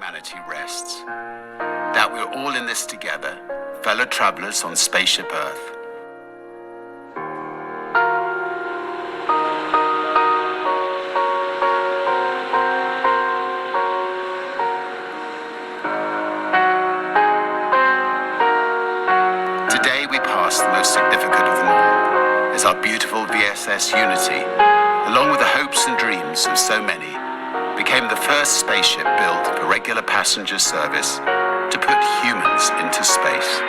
humanity rests. That we're all in this together, fellow travelers on spaceship Earth. Today we pass the most significant of them all, as our beautiful VSS Unity, along with the hopes and dreams of so many, became the first spaceship built for regular passenger service to put humans into space.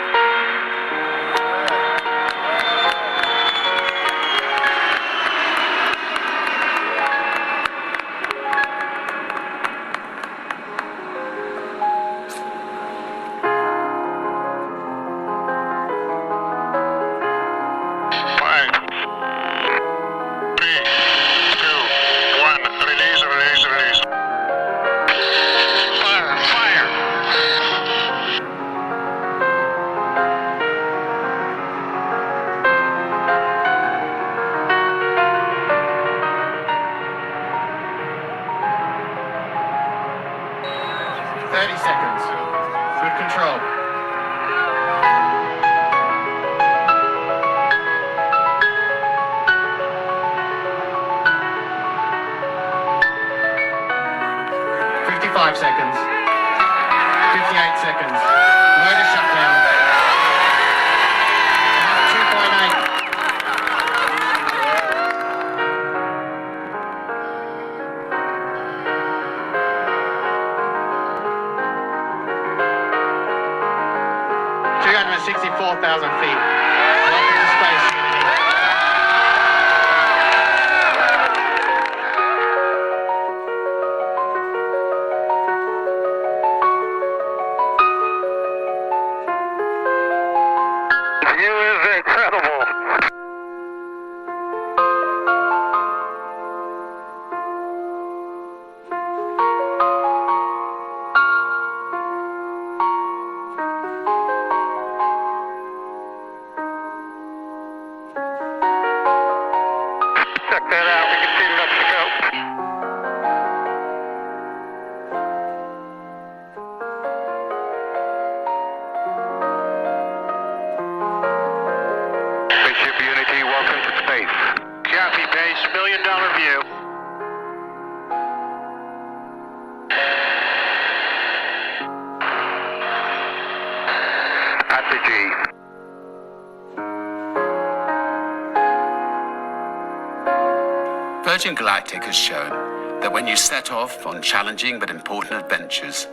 Virgin Galactic has shown that when you set off on challenging but important adventures,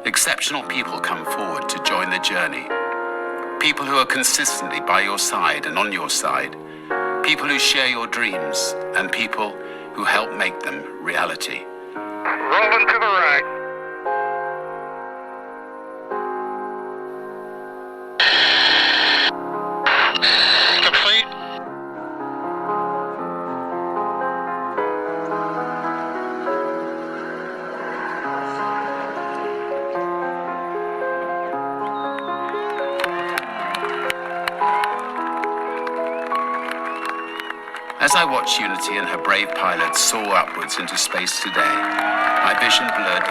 exceptional people come forward to join the journey. People who are consistently by your side and on your side. People who share your dreams and people who help make them reality. Rolling to the right. As I watch Unity and her brave pilots soar upwards into space today, my vision blurred